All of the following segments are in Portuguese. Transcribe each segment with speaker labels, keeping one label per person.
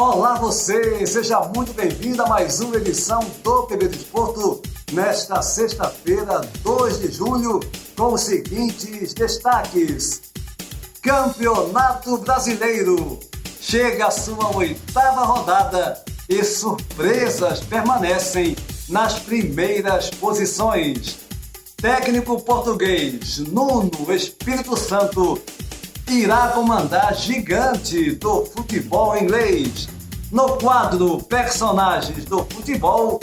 Speaker 1: Olá você, seja muito bem-vindo a mais uma edição do PB Desporto nesta sexta-feira, 2 de julho, com os seguintes destaques. Campeonato Brasileiro chega à sua 8ª rodada e surpresas permanecem nas primeiras posições. Técnico português Nuno Espírito Santo irá comandar gigante do futebol inglês. No quadro Personagens do Futebol,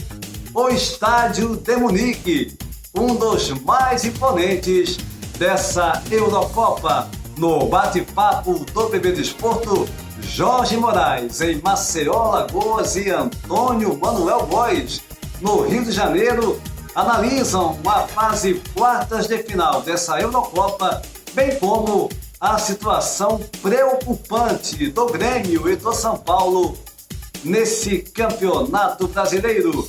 Speaker 1: o Estádio de Munique, um dos mais imponentes dessa Eurocopa. No bate-papo do PB Desporto, Jorge Moraes em Maceió, Alagoas e Antônio Manuel Góes, no Rio de Janeiro, analisam a fase quartas de final dessa Eurocopa, bem como a situação preocupante do Grêmio e do São Paulo nesse Campeonato Brasileiro.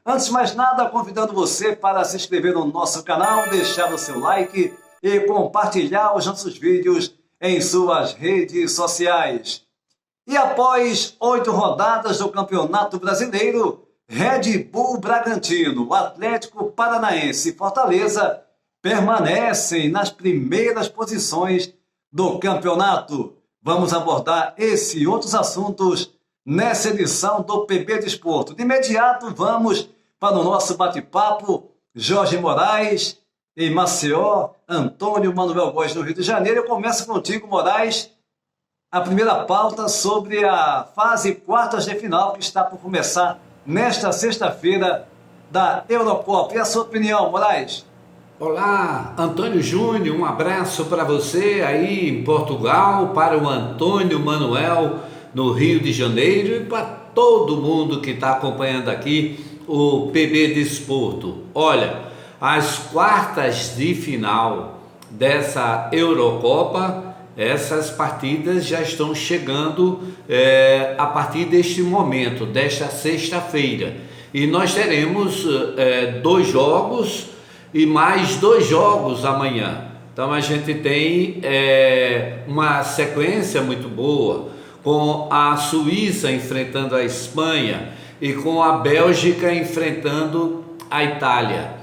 Speaker 1: Antes de mais nada, convidando você para se inscrever no nosso canal, deixar o seu like e compartilhar os nossos vídeos em suas redes sociais. E após 8 rodadas do Campeonato Brasileiro, Red Bull Bragantino, Atlético Paranaense e Fortaleza permanecem nas primeiras posições do campeonato. Vamos abordar esse e outros assuntos nessa edição do PB Desporto. De imediato, vamos para o nosso bate-papo. Jorge Moraes, em Maceió, Antônio Manuel Góes, no Rio de Janeiro. Eu começo contigo, Moraes, a primeira pauta sobre a fase quartas de final que está por começar nesta sexta-feira da Eurocopa. E a sua opinião, Moraes?
Speaker 2: Olá, Antônio Júnior, um abraço para você aí em Portugal, para o Antônio Manuel no Rio de Janeiro e para todo mundo que está acompanhando aqui o PB Desporto. Olha, as quartas de final dessa Eurocopa, essas partidas já estão chegando a partir deste momento, desta sexta-feira. E nós teremos 2 jogos e mais 2 jogos amanhã. Então a gente tem uma sequência muito boa, com a Suíça enfrentando a Espanha e com a Bélgica enfrentando a Itália.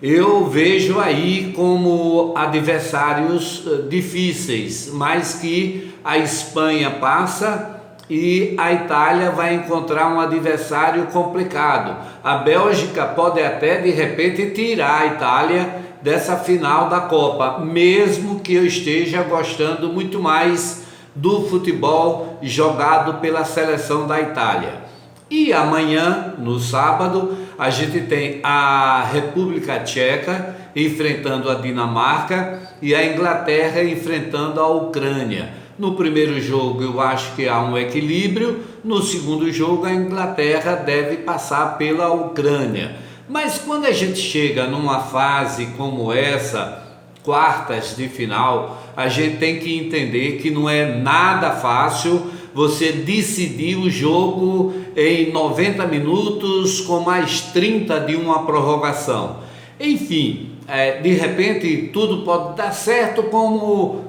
Speaker 2: Eu vejo aí como adversários difíceis, mas que a Espanha passa e a Itália vai encontrar um adversário complicado. A Bélgica pode até de repente tirar a Itália dessa final da Copa, mesmo que eu esteja gostando muito mais do futebol jogado pela seleção da Itália. E amanhã, no sábado, a gente tem a República Tcheca enfrentando a Dinamarca e a Inglaterra enfrentando a Ucrânia. No primeiro jogo eu acho que há um equilíbrio, no segundo jogo a Inglaterra deve passar pela Ucrânia. Mas quando a gente chega numa fase como essa, quartas de final, a gente tem que entender que não é nada fácil você decidir o jogo em 90 minutos com mais 30 de uma prorrogação. Enfim, de repente tudo pode dar certo, como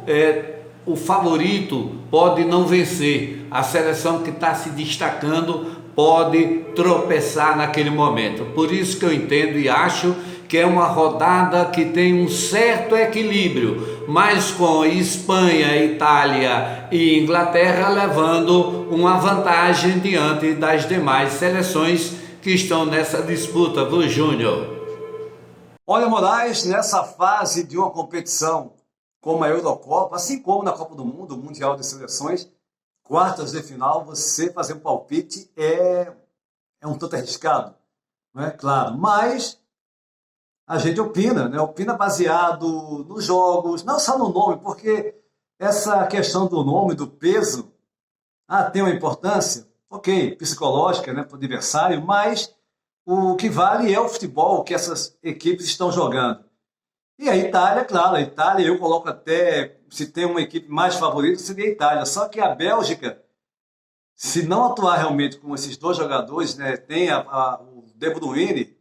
Speaker 2: o favorito pode não vencer, a seleção que está se destacando pode tropeçar naquele momento. Por isso que eu entendo e acho que é uma rodada que tem um certo equilíbrio, mas com Espanha, Itália e Inglaterra levando uma vantagem diante das demais seleções que estão nessa disputa, viu, Júnior?
Speaker 1: Olha, Moraes, nessa fase de uma competição como a Eurocopa, assim como na Copa do Mundo, o Mundial de Seleções, quartas de final, você fazer um palpite é um tanto arriscado, não é? Claro, mas a gente opina, né? Opina baseado nos jogos, não só no nome, porque essa questão do nome, do peso, tem uma importância, ok, psicológica, né, para o adversário, mas o que vale é o futebol que essas equipes estão jogando. E a Itália, claro, a Itália eu coloco até, se tem uma equipe mais favorita, seria a Itália, só que a Bélgica, se não atuar realmente com esses 2 jogadores, né, tem o De Bruyne,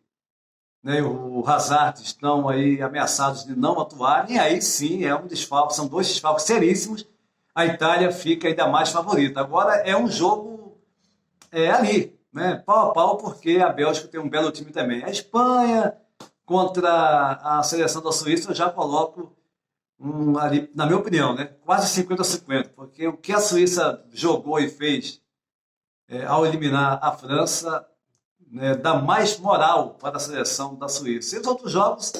Speaker 1: né, o Hazard estão aí ameaçados de não atuarem, e aí sim é um desfalque, são dois desfalques seríssimos, a Itália fica ainda mais favorita. Agora é um jogo ali, né, pau a pau, porque a Bélgica tem um belo time também. A Espanha contra a seleção da Suíça eu já coloco ali, na minha opinião, né, quase 50-50, porque o que a Suíça jogou e fez ao eliminar a França, né, dá mais moral para a seleção da Suíça. E os outros jogos,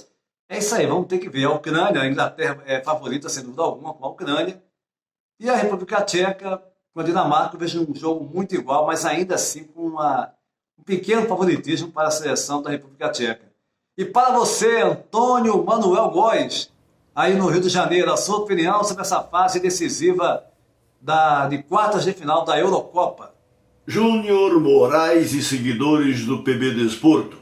Speaker 1: é isso aí, vamos ter que ver. A Ucrânia, a Inglaterra é favorita, sem dúvida alguma, com a Ucrânia. E a República Tcheca, com a Dinamarca, eu vejo um jogo muito igual, mas ainda assim com um pequeno favoritismo para a seleção da República Tcheca. E para você, Antônio Manuel Góes, aí no Rio de Janeiro, a sua opinião sobre essa fase decisiva de quartas de final da Eurocopa?
Speaker 3: Júnior Moraes e seguidores do PB Desporto.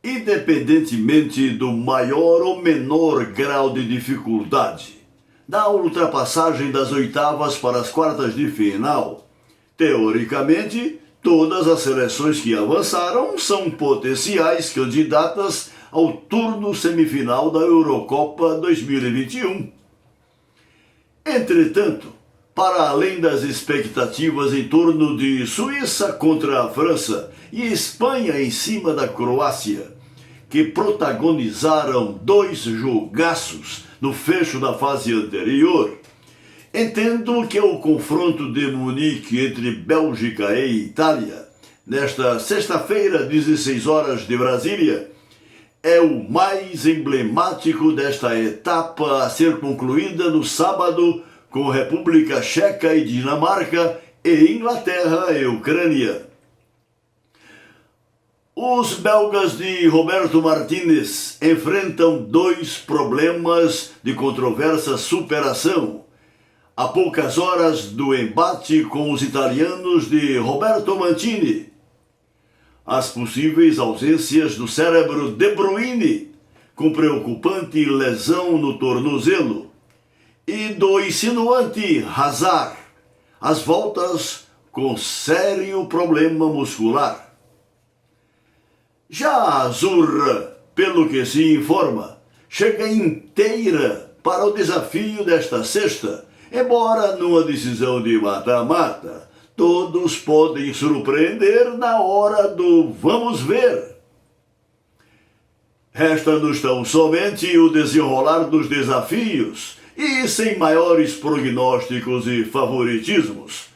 Speaker 3: Independentemente do maior ou menor grau de dificuldade da ultrapassagem das oitavas para as quartas de final, teoricamente, todas as seleções que avançaram são potenciais candidatas ao turno semifinal da Eurocopa 2021. Entretanto, para além das expectativas em torno de Suíça contra a França e Espanha em cima da Croácia, que protagonizaram 2 jogaços no fecho da fase anterior, entendo que o confronto de Munique entre Bélgica e Itália, nesta sexta-feira, 16 horas de Brasília, é o mais emblemático desta etapa a ser concluída no sábado, com República Tcheca e Dinamarca, e Inglaterra e Ucrânia. Os belgas de Roberto Martínez enfrentam 2 problemas de controversa superação, a poucas horas do embate com os italianos de Roberto Mancini: as possíveis ausências do cérebro De Bruyne, com preocupante lesão no tornozelo, e do insinuante Hazard, as voltas com sério problema muscular. Já a Azurra, pelo que se informa, chega inteira para o desafio desta sexta, embora numa decisão de mata-mata, todos podem surpreender na hora do vamos ver. Resta-nos tão somente o desenrolar dos desafios e, sem maiores prognósticos e favoritismos,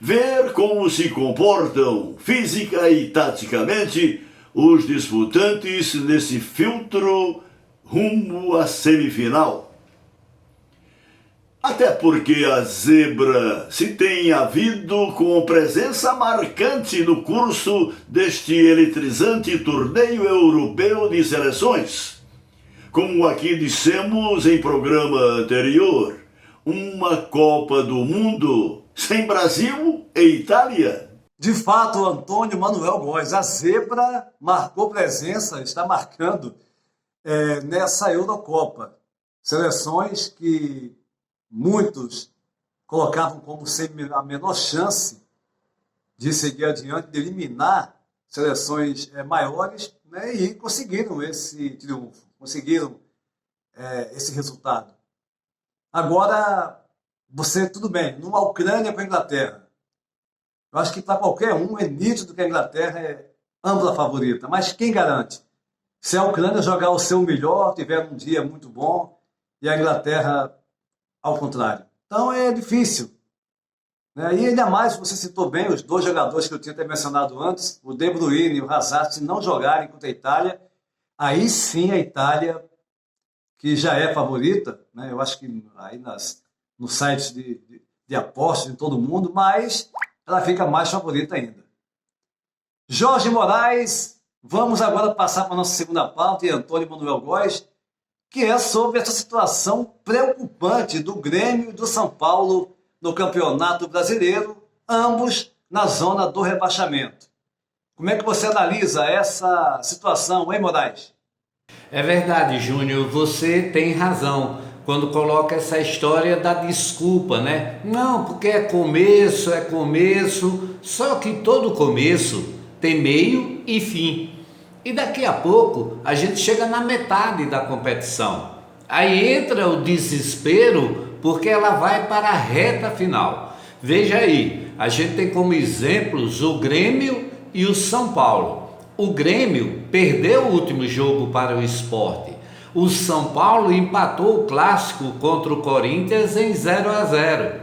Speaker 3: ver como se comportam física e taticamente os disputantes nesse filtro rumo à semifinal. Até porque a zebra se tem havido com presença marcante no curso deste eletrizante torneio europeu de seleções. Como aqui dissemos em programa anterior, uma Copa do Mundo sem Brasil e Itália.
Speaker 1: De fato, Antônio Manuel Góes, a zebra marcou presença, está marcando nessa Eurocopa. Seleções que muitos colocavam como sem a menor chance de seguir adiante, de eliminar seleções maiores, né, e conseguiram esse triunfo, conseguiram esse resultado. Agora, tudo bem, numa Ucrânia com a Inglaterra, eu acho que para qualquer um é nítido que a Inglaterra é ampla favorita, mas quem garante? Se a Ucrânia jogar o seu melhor, tiver um dia muito bom, e a Inglaterra ao contrário. Então é difícil, né? E ainda mais, você citou bem os 2 jogadores que eu tinha até mencionado antes, o De Bruyne e o Hazard, se não jogarem contra a Itália, aí sim a Itália, que já é favorita, né? Eu acho que aí nos sites de apostas de todo mundo, mas ela fica mais favorita ainda. Jorge Moraes, vamos agora passar para a nossa segunda pauta, e Antônio Manuel Góes, que é sobre essa situação preocupante do Grêmio e do São Paulo no Campeonato Brasileiro, ambos na zona do rebaixamento. Como é que você analisa essa situação, hein, Moraes?
Speaker 2: É verdade, Júnior, você tem razão quando coloca essa história da desculpa, né? Não, porque é começo, só que todo começo tem meio e fim. E daqui a pouco a gente chega na metade da competição. Aí entra o desespero porque ela vai para a reta final. Veja aí, a gente tem como exemplos o Grêmio e o São Paulo. O Grêmio perdeu o último jogo para o Sport. O São Paulo empatou o clássico contra o Corinthians em 0-0.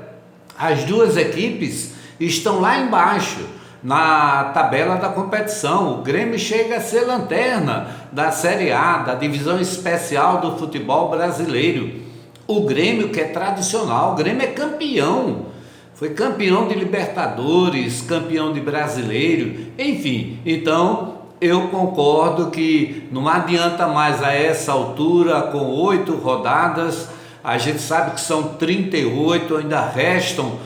Speaker 2: As duas equipes estão lá embaixo na tabela da competição. O Grêmio chega a ser lanterna da Série A, da divisão especial do futebol brasileiro. O Grêmio, que é tradicional, o Grêmio é campeão. Foi campeão de Libertadores, campeão de Brasileiro, enfim. Então, eu concordo que não adianta mais a essa altura, com 8 rodadas, a gente sabe que são 38, ainda restam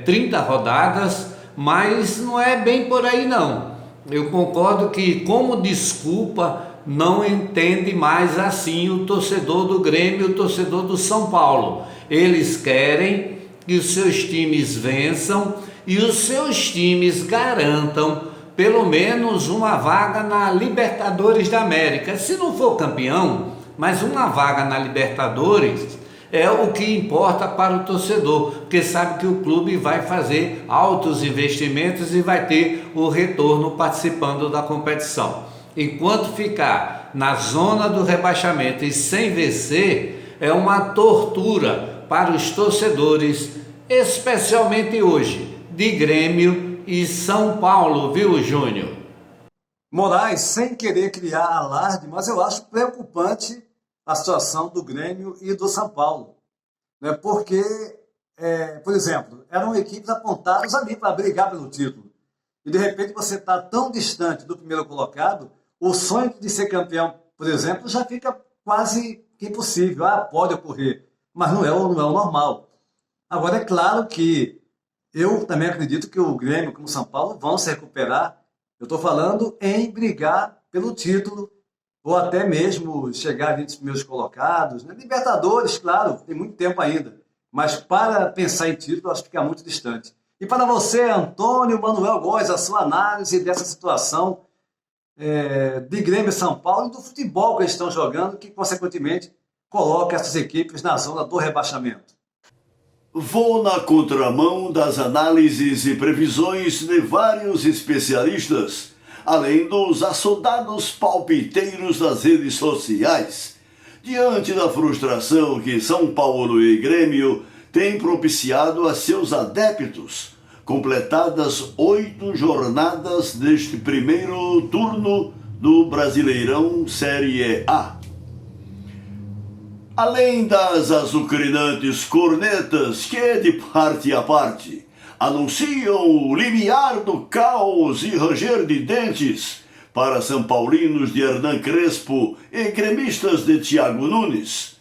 Speaker 2: 30 rodadas, mas não é bem por aí não. Eu concordo que, como desculpa, não entende mais assim o torcedor do Grêmio e o torcedor do São Paulo. Eles querem que os seus times vençam e os seus times garantam pelo menos uma vaga na Libertadores da América. Se não for campeão, mas uma vaga na Libertadores é o que importa para o torcedor, porque sabe que o clube vai fazer altos investimentos e vai ter o retorno participando da competição. Enquanto ficar na zona do rebaixamento e sem vencer, é uma tortura para os torcedores, especialmente hoje, de Grêmio e São Paulo, viu, Júnior?
Speaker 1: Moraes, sem querer criar alarde, mas eu acho preocupante a situação do Grêmio e do São Paulo, né? Porque, por exemplo, eram equipes apontadas ali para brigar pelo título, e de repente você está tão distante do primeiro colocado, o sonho de ser campeão, por exemplo, já fica quase impossível. Pode ocorrer, mas não é o normal. Agora, é claro que eu também acredito que o Grêmio, como o São Paulo, vão se recuperar. Eu estou falando em brigar pelo título, ou até mesmo chegar a 20 primeiros colocados, né? Libertadores, claro, tem muito tempo ainda, mas para pensar em título, acho que fica muito distante. E para você, Antônio Manuel Góes, a sua análise dessa situação de Grêmio e São Paulo e do futebol que eles estão jogando, que consequentemente coloca essas equipes na zona do rebaixamento.
Speaker 3: Vou na contramão das análises e previsões de vários especialistas, além dos assodados palpiteiros das redes sociais, diante da frustração que São Paulo e Grêmio têm propiciado a seus adeptos, completadas 8 jornadas deste primeiro turno do Brasileirão Série A. Além das azucrinantes cornetas que, de parte a parte, anunciam o limiar do caos e ranger de dentes para São Paulinos de Hernan Crespo e gremistas de Thiago Nunes,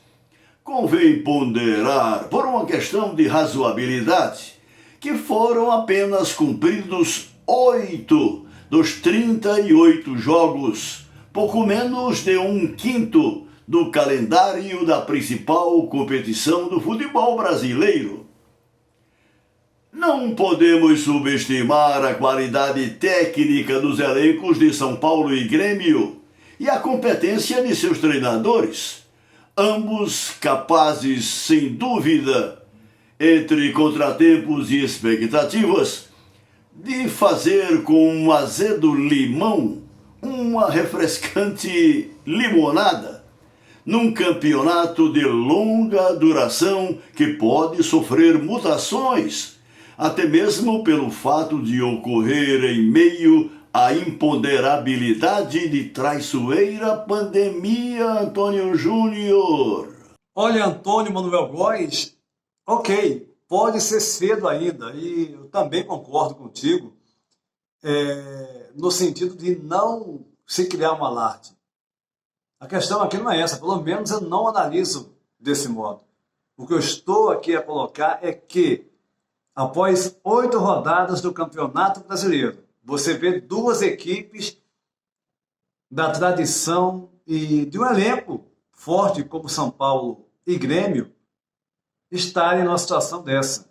Speaker 3: convém ponderar, por uma questão de razoabilidade, que foram apenas cumpridos 8 dos 38 jogos, pouco menos de 1/5 do calendário da principal competição do futebol brasileiro. Não podemos subestimar a qualidade técnica dos elencos de São Paulo e Grêmio e a competência de seus treinadores, ambos capazes, sem dúvida, entre contratempos e expectativas, de fazer com um azedo limão uma refrescante limonada, num campeonato de longa duração que pode sofrer mutações, até mesmo pelo fato de ocorrer em meio à imponderabilidade de traiçoeira pandemia, Antônio Júnior.
Speaker 1: Olha, Antônio Manuel Góes, ok, pode ser cedo ainda, e eu também concordo contigo, no sentido de não se criar um alarde. A questão aqui não é essa, pelo menos eu não analiso desse modo. O que eu estou aqui a colocar é que, após 8 rodadas do Campeonato Brasileiro, você vê 2 equipes da tradição e de um elenco forte como São Paulo e Grêmio estarem numa situação dessa.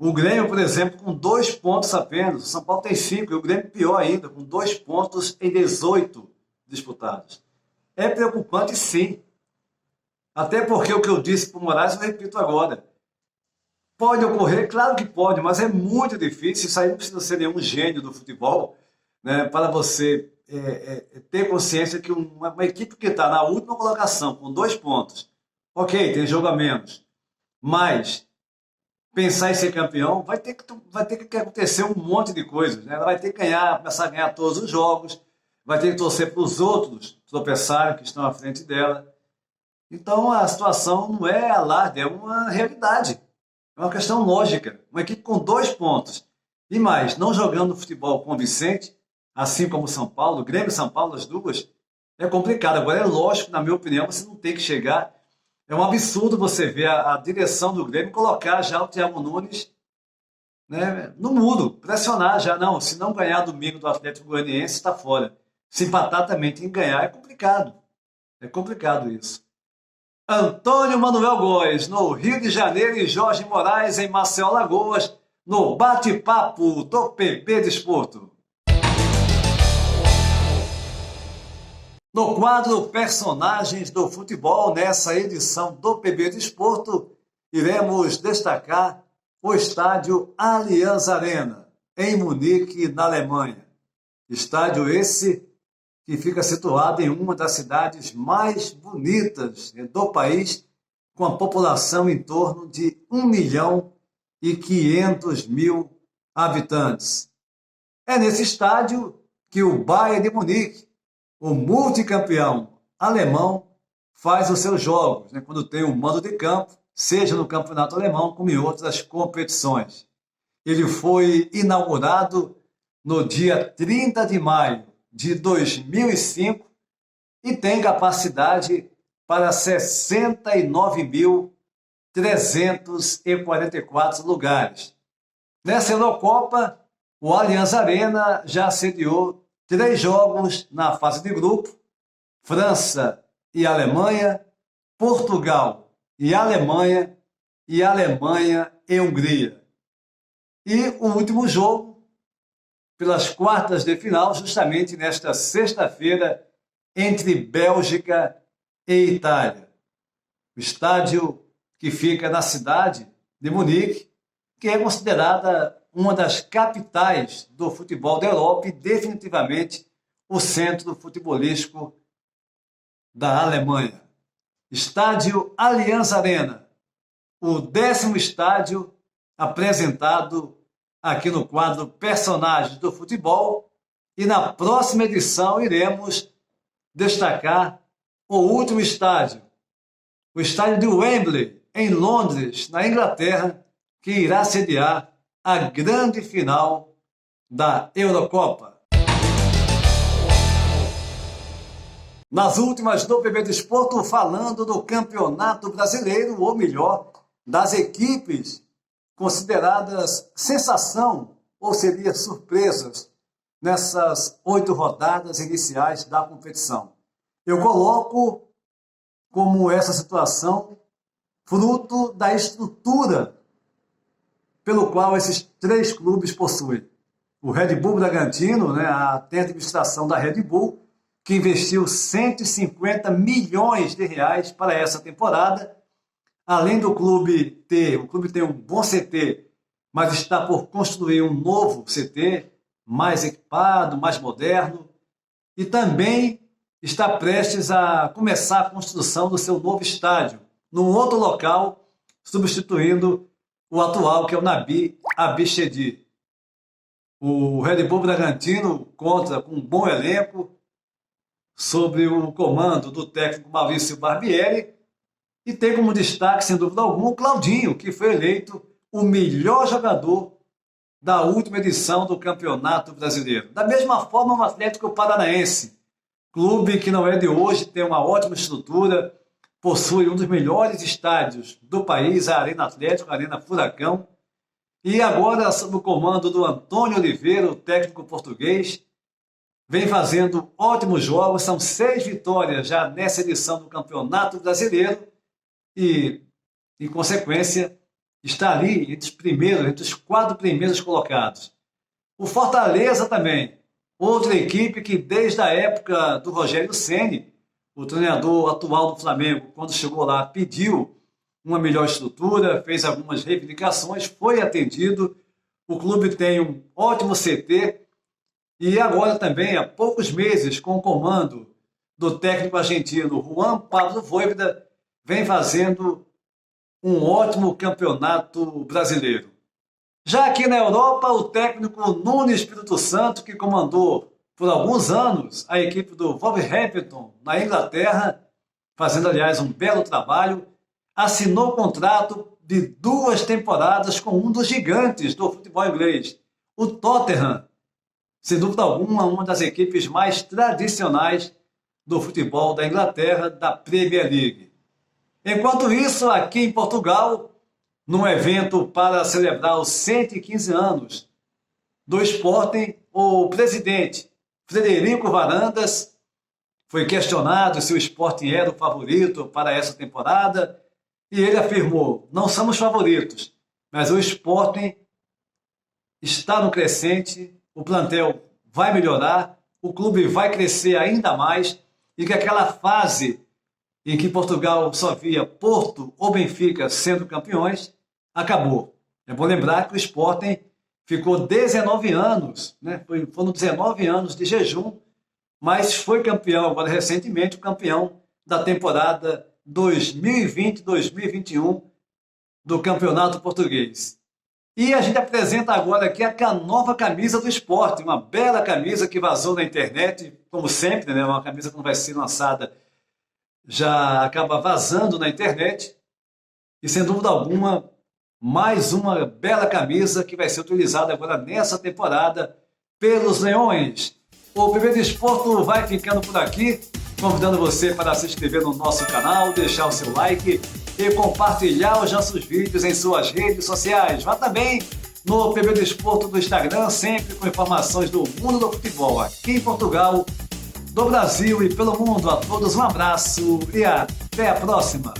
Speaker 1: O Grêmio, por exemplo, com 2 pontos apenas. O São Paulo tem 5 e o Grêmio pior ainda, com 2 pontos em 18 disputados. É preocupante, sim. Até porque o que eu disse para o Moraes, eu repito agora. Pode ocorrer? Claro que pode, mas é muito difícil. Isso aí não precisa ser nenhum gênio do futebol, né, para você ter consciência que uma equipe que está na última colocação, com 2 pontos, ok, tem jogo a menos, mas pensar em ser campeão vai ter que acontecer um monte de coisas, né? Ela vai ter que começar a ganhar todos os jogos, vai ter que torcer para os outros tropeçarem que estão à frente dela. Então a situação não é alarde, é uma realidade. É uma questão lógica. Uma equipe com 2 pontos e mais, não jogando futebol convincente, assim como o São Paulo, o Grêmio e São Paulo, as duas, é complicado. Agora é lógico, na minha opinião, você não tem que chegar. É um absurdo você ver a direção do Grêmio colocar já o Thiago Nunes, né, no muro, pressionar já. Não, se não ganhar domingo do Atlético Goianiense, está fora. Se empatar também tem que ganhar, é complicado. É complicado isso. Antônio Manuel Góes, no Rio de Janeiro, e Jorge Moraes, em Maceió, Alagoas, no bate-papo do PB Desporto. No quadro Personagens do Futebol, nessa edição do PB Desporto, iremos destacar o estádio Allianz Arena, em Munique, na Alemanha. Estádio esse que fica situado em uma das cidades mais bonitas do país, com a população em torno de 1.500.000 habitantes. É nesse estádio que o Bayern de Munique, o multicampeão alemão, faz os seus jogos, né, quando tem um mando de campo, seja no campeonato alemão como em outras competições. Ele foi inaugurado no dia 30 de maio de 2005 e tem capacidade para 69.344 lugares. Nessa Eurocopa, o Allianz Arena já sediou 3 jogos na fase de grupo: França e Alemanha, Portugal e Alemanha e Hungria. E o último jogo pelas quartas de final, justamente nesta sexta-feira, entre Bélgica e Itália. O estádio que fica na cidade de Munique, que é considerada uma das capitais do futebol da Europa e definitivamente o centro futebolístico da Alemanha. Estádio Allianz Arena, o 10º estádio apresentado aqui no quadro Personagens do Futebol, e na próxima edição iremos destacar o último estádio, o estádio de Wembley, em Londres, na Inglaterra, que irá sediar a grande final da Eurocopa. Nas últimas do PB Desporto, falando do Campeonato Brasileiro, ou melhor, das equipes consideradas sensação, ou seria surpresas, nessas 8 rodadas iniciais da competição. Eu coloco como essa situação fruto da estrutura pelo qual esses 3 clubes possuem. O Red Bull Bragantino, né, tem a administração da Red Bull, que investiu 150 milhões de reais para essa temporada. Além do clube ter um bom CT, mas está por construir um novo CT, mais equipado, mais moderno, e também está prestes a começar a construção do seu novo estádio, num outro local, substituindo o atual, que é o Nabi Abichedi. O Red Bull Bragantino conta com um bom elenco, sob o comando do técnico Maurício Barbieri, e tem como destaque, sem dúvida alguma, o Claudinho, que foi eleito o melhor jogador da última edição do Campeonato Brasileiro. Da mesma forma, o Atlético Paranaense, clube que não é de hoje, tem uma ótima estrutura, possui um dos melhores estádios do país, a Arena Atlético, a Arena Furacão, e agora, sob o comando do Antônio Oliveira, o técnico português, vem fazendo ótimos jogos, são 6 vitórias já nessa edição do Campeonato Brasileiro, e, em consequência, está ali entre os primeiros, entre os 4 primeiros colocados. O Fortaleza também, outra equipe que desde a época do Rogério Ceni, o treinador atual do Flamengo, quando chegou lá, pediu uma melhor estrutura, fez algumas reivindicações, foi atendido. O clube tem um ótimo CT e agora também, há poucos meses, com o comando do técnico argentino Juan Pablo Voivoda, vem fazendo um ótimo campeonato brasileiro. Já aqui na Europa, o técnico Nuno Espírito Santo, que comandou por alguns anos a equipe do Wolverhampton na Inglaterra, fazendo, aliás, um belo trabalho, assinou contrato de 2 temporadas com um dos gigantes do futebol inglês, o Tottenham. Sem dúvida alguma, uma das equipes mais tradicionais do futebol da Inglaterra, da Premier League. Enquanto isso, aqui em Portugal, num evento para celebrar os 115 anos do Sporting, o presidente Frederico Varandas foi questionado se o Sporting era o favorito para essa temporada e ele afirmou: não somos favoritos, mas o Sporting está no crescente, o plantel vai melhorar, o clube vai crescer ainda mais e que aquela fase em que Portugal só via Porto ou Benfica sendo campeões, acabou. É bom lembrar que o Sporting ficou 19 anos, né? Foram 19 anos de jejum, mas foi campeão agora recentemente, o campeão da temporada 2020-2021 do Campeonato Português. E a gente apresenta agora aqui a nova camisa do Sporting, uma bela camisa que vazou na internet, como sempre, né? Uma camisa que não vai ser lançada já acaba vazando na internet. E sem dúvida alguma, mais uma bela camisa que vai ser utilizada agora nessa temporada pelos Leões. O PB Desporto vai ficando por aqui, convidando você para se inscrever no nosso canal, deixar o seu like e compartilhar os nossos vídeos em suas redes sociais. Vá também no PB Desporto do Instagram, sempre com informações do mundo do futebol, aqui em Portugal, do Brasil e pelo mundo. A todos um abraço e até a próxima!